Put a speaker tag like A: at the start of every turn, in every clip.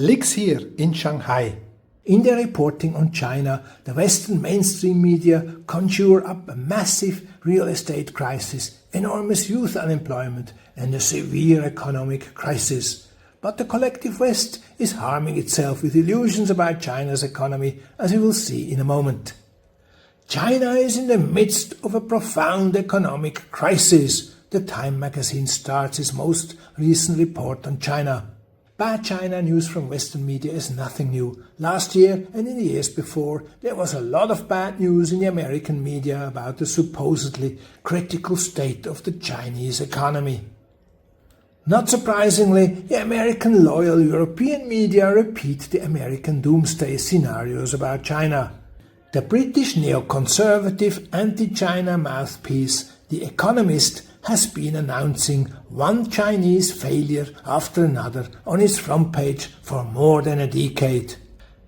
A: Leaks here in Shanghai. In their reporting on China, the Western mainstream media conjure up a massive real estate crisis, enormous youth unemployment, and a severe economic crisis. But the collective West is harming itself with illusions about China's economy, as we will see in a moment. China is in the midst of a profound economic crisis. The Time magazine starts its most recent report on China. Bad China news from Western media is nothing new. Last year and in the years before, there was a lot of bad news in the American media about the supposedly critical state of the Chinese economy. Not surprisingly, the American loyal European media repeat the American doomsday scenarios about China. The British neoconservative anti-China mouthpiece, The Economist, has been announcing one Chinese failure after another on its front page for more than a decade.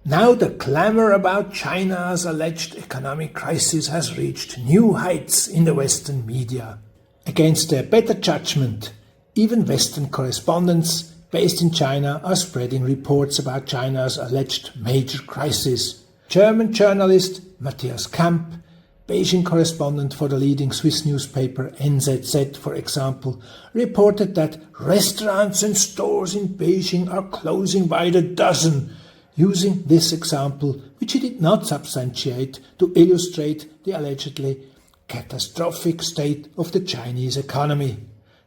A: Now the clamor about China's alleged economic crisis has reached new heights in the Western media. Against their better judgment, even Western correspondents based in China are spreading reports about China's alleged major crisis. German journalist Matthias Kamp, Beijing correspondent for the leading Swiss newspaper NZZ, for example, reported that restaurants and stores in Beijing are closing by the dozen, using this example, which he did not substantiate, to illustrate the allegedly catastrophic state of the Chinese economy.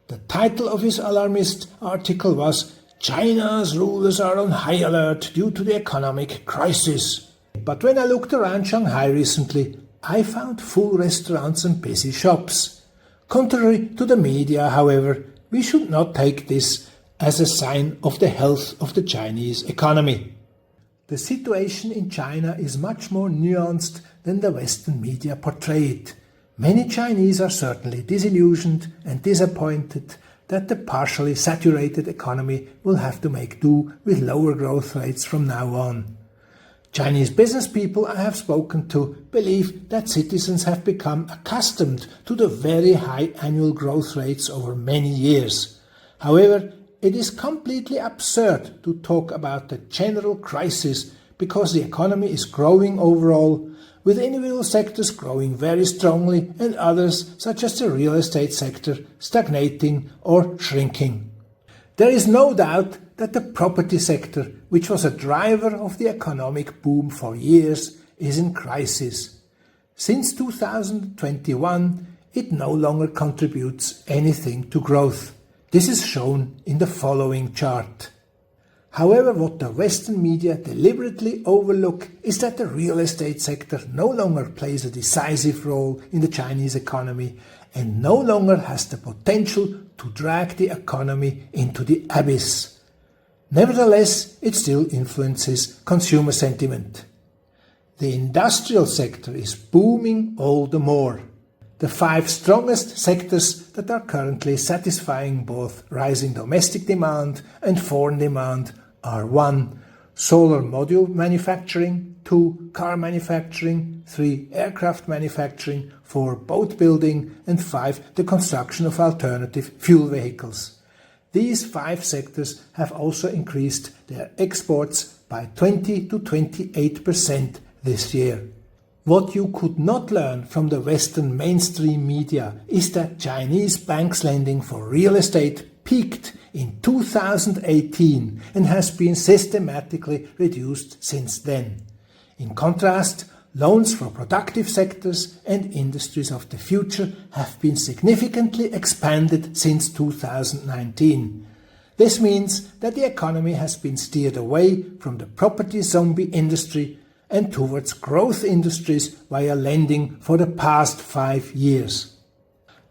A: The title of his alarmist article was "China's rulers are on high alert due to the economic crisis." But when I looked around Shanghai recently, I found full restaurants and busy shops. Contrary to the media, however, we should not take this as a sign of the health of the Chinese economy. The situation in China is much more nuanced than the Western media portray it. Many Chinese are certainly disillusioned and disappointed that the partially saturated economy will have to make do with lower growth rates from now on. Chinese business people I have spoken to believe that citizens have become accustomed to the very high annual growth rates over many years. However, it is completely absurd to talk about the general crisis because the economy is growing overall, with individual sectors growing very strongly and others, such as the real estate sector, stagnating or shrinking. There is no doubt that the property sector, which was a driver of the economic boom for years, is in crisis. Since 2021, it no longer contributes anything to growth. This is shown in the following chart. However, what the Western media deliberately overlook is that the real estate sector no longer plays a decisive role in the Chinese economy and no longer has the potential to drag the economy into the abyss. Nevertheless, it still influences consumer sentiment. The industrial sector is booming all the more. The 5 strongest sectors that are currently satisfying both rising domestic demand and foreign demand are 1. Solar module manufacturing, 2. Car manufacturing, 3. Aircraft manufacturing, 4. Boat building, and 5. The construction of alternative fuel vehicles. These 5 sectors have also increased their exports by 20 to 28% this year. What you could not learn from the Western mainstream media is that Chinese banks' lending for real estate peaked in 2018 and has been systematically reduced since then. In contrast, loans for productive sectors and industries of the future have been significantly expanded since 2019. This means that the economy has been steered away from the property zombie industry and towards growth industries via lending for the past 5 years.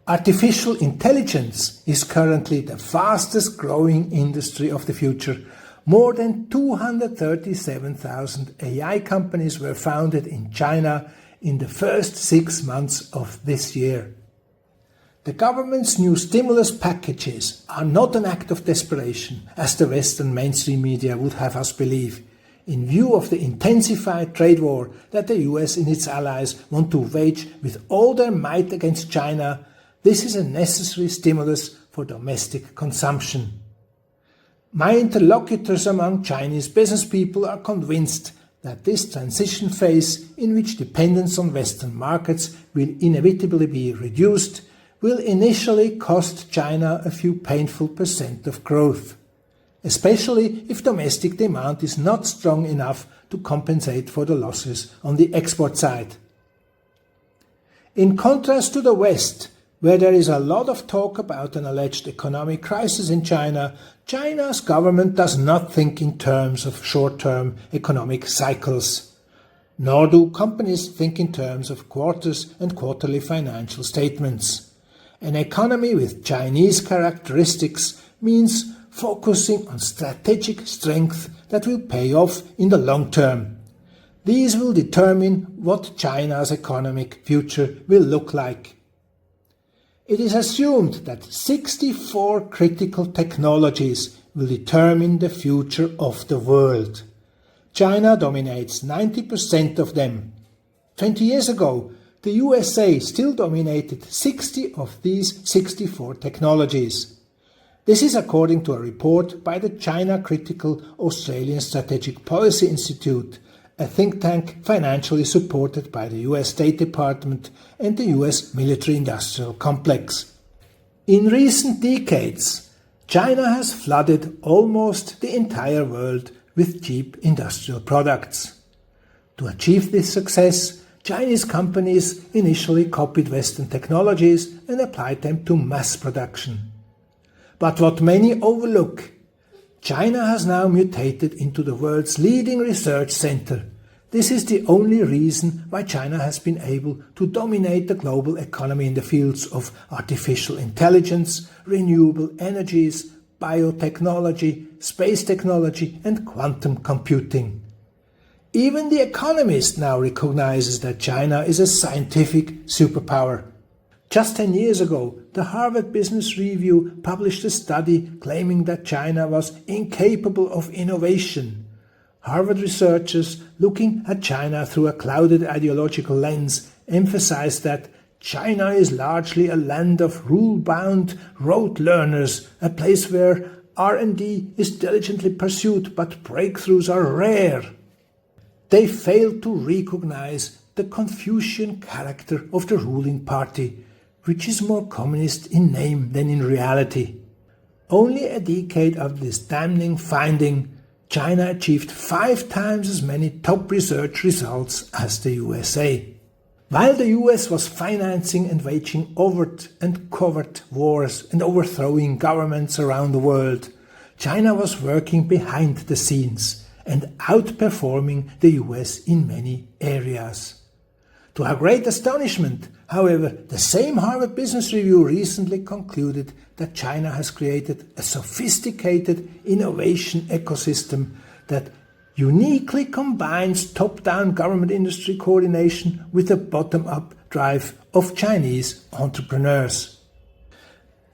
A: Artificial intelligence is currently the fastest growing industry of the future. More than 237,000 AI companies were founded in China in the first 6 months of this year. The government's new stimulus packages are not an act of desperation, as the Western mainstream media would have us believe. In view of the intensified trade war that the US and its allies want to wage with all their might against China, this is a necessary stimulus for domestic consumption. My interlocutors among Chinese business people are convinced that this transition phase, in which dependence on Western markets will inevitably be reduced, will initially cost China a few painful % of growth, especially if domestic demand is not strong enough to compensate for the losses on the export side. In contrast to the West, where there is a lot of talk about an alleged economic crisis in China, China's government does not think in terms of short-term economic cycles. Nor do companies think in terms of quarters and quarterly financial statements. An economy with Chinese characteristics means focusing on strategic strength that will pay off in the long term. These will determine what China's economic future will look like. It is assumed that 64 critical technologies will determine the future of the world. China dominates 90% of them. 20 years ago, the USA still dominated 60 of these 64 technologies. This is according to a report by the China Critical Australian Strategic Policy Institute, a think tank financially supported by the US State Department and the US military-industrial complex. In recent decades, China has flooded almost the entire world with cheap industrial products. To achieve this success, Chinese companies initially copied Western technologies and applied them to mass production. But what many overlook, China has now mutated into the world's leading research center. This is the only reason why China has been able to dominate the global economy in the fields of artificial intelligence, renewable energies, biotechnology, space technology, and quantum computing. Even The Economist now recognizes that China is a scientific superpower. Just 10 years ago, the Harvard Business Review published a study claiming that China was incapable of innovation. Harvard researchers, looking at China through a clouded ideological lens, emphasized that China is largely a land of rule-bound rote learners, a place where R&D is diligently pursued but breakthroughs are rare. They failed to recognize the Confucian character of the ruling party, which is more communist in name than in reality. Only a decade after this damning finding, China achieved 5 times as many top research results as the USA. While the US was financing and waging overt and covert wars and overthrowing governments around the world, China was working behind the scenes and outperforming the US in many areas. To our great astonishment, however, the same Harvard Business Review recently concluded that China has created a sophisticated innovation ecosystem that uniquely combines top-down government-industry coordination with the bottom-up drive of Chinese entrepreneurs.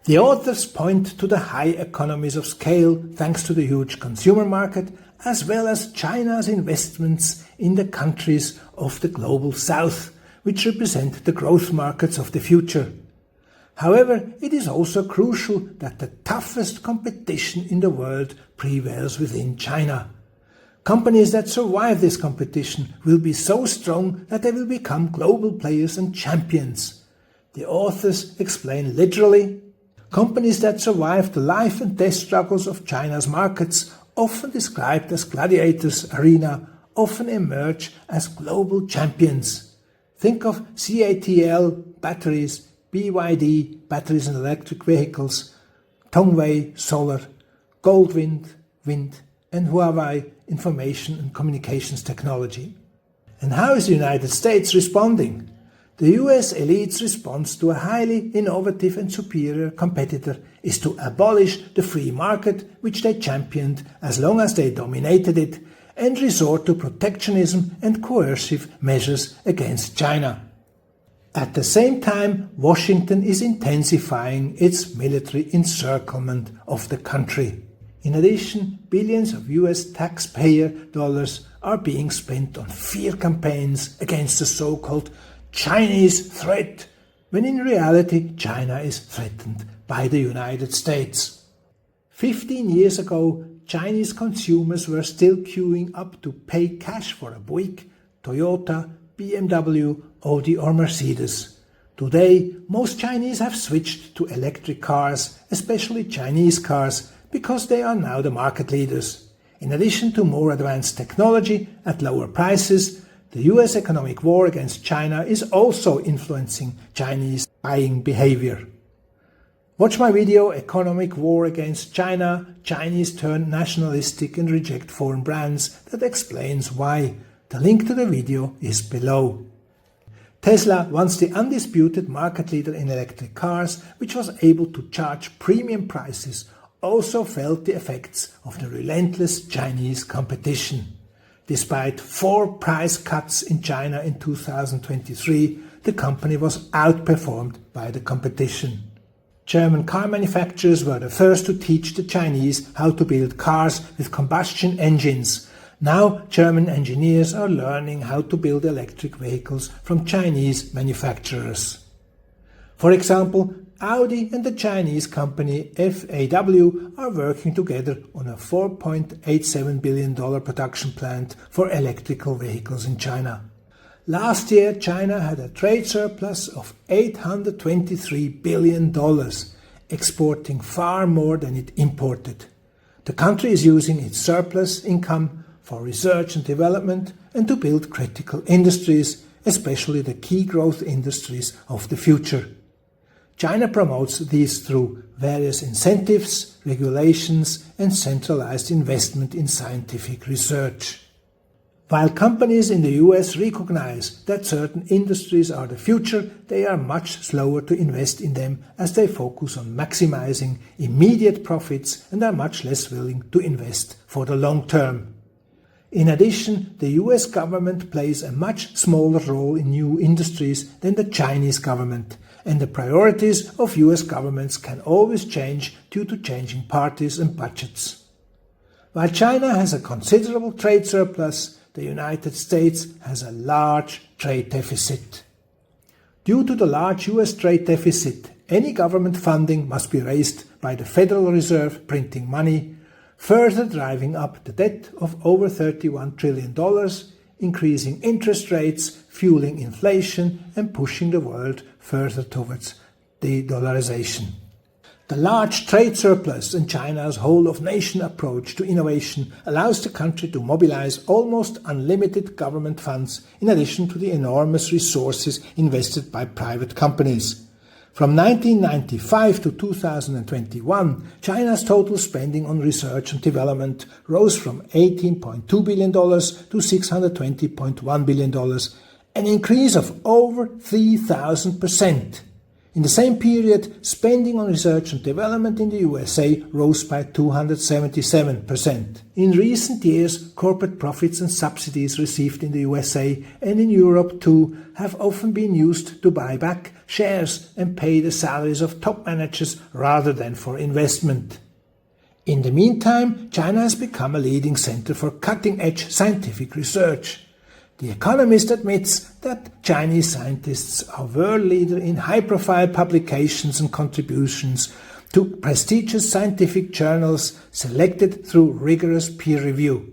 A: The authors point to the high economies of scale thanks to the huge consumer market, as well as China's investments in the countries of the global south, which represent the growth markets of the future. However, it is also crucial that the toughest competition in the world prevails within China. Companies that survive this competition will be so strong that they will become global players and champions. The authors explain literally, companies that survive the life and death struggles of China's markets, often described as gladiators arena, often emerge as global champions. Think of CATL batteries, BYD batteries and electric vehicles, Tongwei solar, Goldwind wind, and Huawei information and communications technology. And how is the United States responding? The US elite's response to a highly innovative and superior competitor is to abolish the free market which they championed as long as they dominated it, and resort to protectionism and coercive measures against China. At the same time, Washington is intensifying its military encirclement of the country. In addition, billions of US taxpayer dollars are being spent on fear campaigns against the so-called Chinese threat, when in reality China is threatened by the United States. 15 years ago, Chinese consumers were still queuing up to pay cash for a Buick, Toyota, BMW, Audi or Mercedes. Today, most Chinese have switched to electric cars, especially Chinese cars, because they are now the market leaders. In addition to more advanced technology at lower prices, the US economic war against China is also influencing Chinese buying behavior. Watch my video Economic War Against China, Chinese Turn Nationalistic and Reject Foreign Brands that explains why. The link to the video is below. Tesla, once the undisputed market leader in electric cars, which was able to charge premium prices, also felt the effects of the relentless Chinese competition. Despite 4 price cuts in China in 2023, the company was outperformed by the competition. German car manufacturers were the first to teach the Chinese how to build cars with combustion engines. Now German engineers are learning how to build electric vehicles from Chinese manufacturers. For example, Audi and the Chinese company FAW are working together on a $4.87 billion production plant for electrical vehicles in China. Last year, China had a trade surplus of $823 billion, exporting far more than it imported. The country is using its surplus income for research and development and to build critical industries, especially the key growth industries of the future. China promotes these through various incentives, regulations, and centralized investment in scientific research. While companies in the US recognize that certain industries are the future, they are much slower to invest in them as they focus on maximizing immediate profits and are much less willing to invest for the long term. In addition, the US government plays a much smaller role in new industries than the Chinese government, and the priorities of US governments can always change due to changing parties and budgets. While China has a considerable trade surplus, the United States has a large trade deficit. Due to the large US trade deficit, any government funding must be raised by the Federal Reserve printing money, further driving up the debt of over $31 trillion, increasing interest rates, fueling inflation, and pushing the world further towards de-dollarization. The large trade surplus and China's whole-of-nation approach to innovation allows the country to mobilize almost unlimited government funds in addition to the enormous resources invested by private companies. From 1995 to 2021, China's total spending on research and development rose from $18.2 billion to $620.1 billion, an increase of over 3,000%. In the same period, spending on research and development in the USA rose by 277%. In recent years, corporate profits and subsidies received in the USA and in Europe too have often been used to buy back shares and pay the salaries of top managers rather than for investment. In the meantime, China has become a leading center for cutting-edge scientific research. The Economist admits that Chinese scientists are world leader in high-profile publications and contributions to prestigious scientific journals selected through rigorous peer review.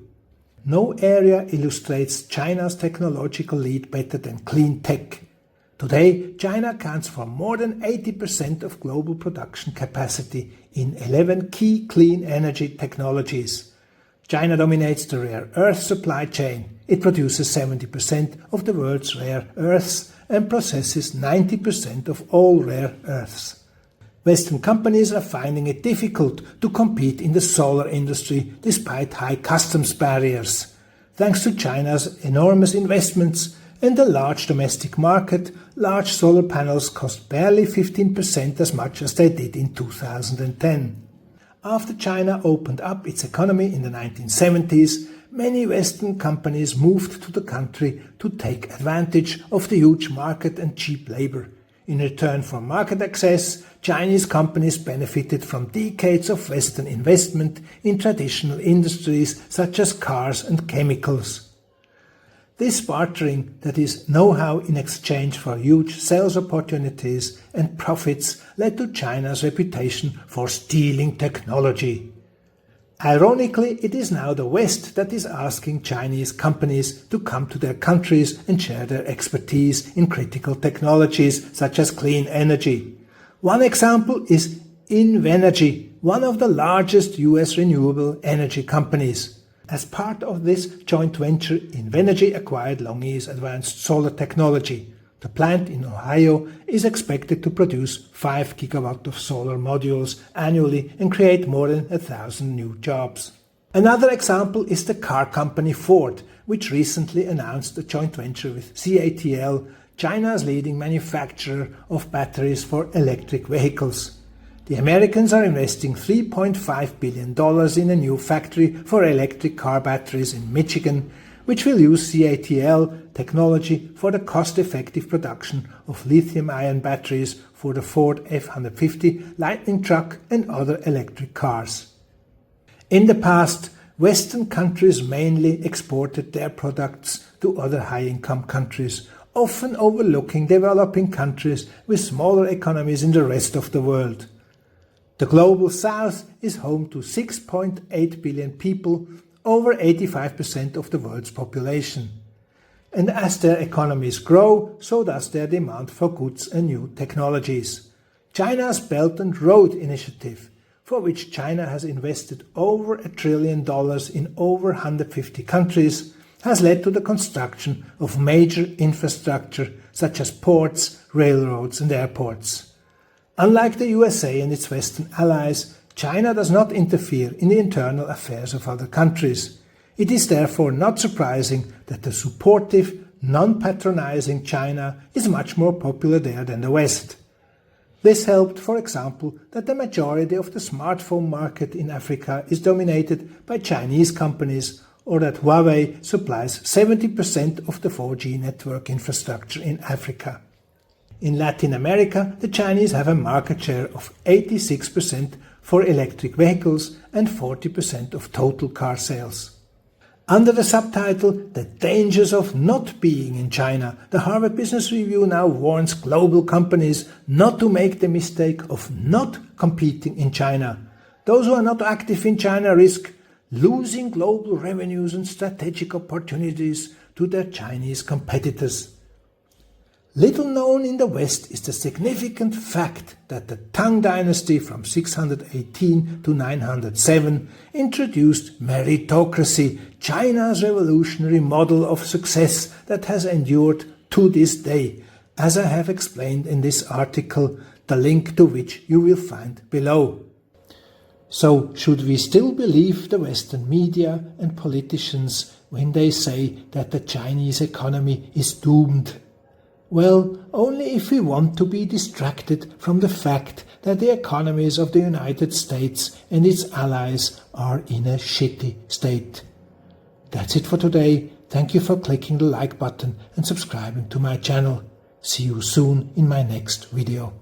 A: No area illustrates China's technological lead better than clean tech. Today, China accounts for more than 80% of global production capacity in 11 key clean energy technologies. China dominates the rare earth supply chain. It produces 70% of the world's rare earths and processes 90% of all rare earths. Western companies are finding it difficult to compete in the solar industry despite high customs barriers. Thanks to China's enormous investments and the large domestic market, large solar panels cost barely 15% as much as they did in 2010. After China opened up its economy in the 1970s, many Western companies moved to the country to take advantage of the huge market and cheap labor. In return for market access, Chinese companies benefited from decades of Western investment in traditional industries such as cars and chemicals. This bartering, that is know-how in exchange for huge sales opportunities and profits, led to China's reputation for stealing technology. Ironically, it is now the West that is asking Chinese companies to come to their countries and share their expertise in critical technologies such as clean energy. One example is Invenergy, one of the largest US renewable energy companies. As part of this joint venture, Invenergy acquired Longyear's advanced solar technology. The plant in Ohio is expected to produce 5 gigawatts of solar modules annually and create more than 1,000 new jobs. Another example is the car company Ford, which recently announced a joint venture with CATL, China's leading manufacturer of batteries for electric vehicles. The Americans are investing $3.5 billion in a new factory for electric car batteries in Michigan, which will use CATL technology for the cost-effective production of lithium-ion batteries for the Ford F-150 Lightning truck and other electric cars. In the past, Western countries mainly exported their products to other high-income countries, often overlooking developing countries with smaller economies in the rest of the world. The Global South is home to 6.8 billion people, over 85% of the world's population. And as their economies grow, so does their demand for goods and new technologies. China's Belt and Road Initiative, for which China has invested over $1 trillion in over 150 countries, has led to the construction of major infrastructure such as ports, railroads and airports. Unlike the USA and its Western allies, China does not interfere in the internal affairs of other countries. It is therefore not surprising that the supportive, non-patronizing China is much more popular there than the West. This helped, for example, that the majority of the smartphone market in Africa is dominated by Chinese companies, or that Huawei supplies 70% of the 4G network infrastructure in Africa. In Latin America, the Chinese have a market share of 86% for electric vehicles and 40% of total car sales. Under the subtitle, The Dangers of Not Being in China, the Harvard Business Review now warns global companies not to make the mistake of not competing in China. Those who are not active in China risk losing global revenues and strategic opportunities to their Chinese competitors. Little known in the West is the significant fact that the Tang dynasty from 618 to 907 introduced meritocracy, China's revolutionary model of success that has endured to this day, as I have explained in this article, the link to which you will find below. So, should we still believe the Western media and politicians when they say that the Chinese economy is doomed? Well, only if we want to be distracted from the fact that the economies of the United States and its allies are in a shitty state. That's it for today. Thank you for clicking the like button and subscribing to my channel. See you soon in my next video.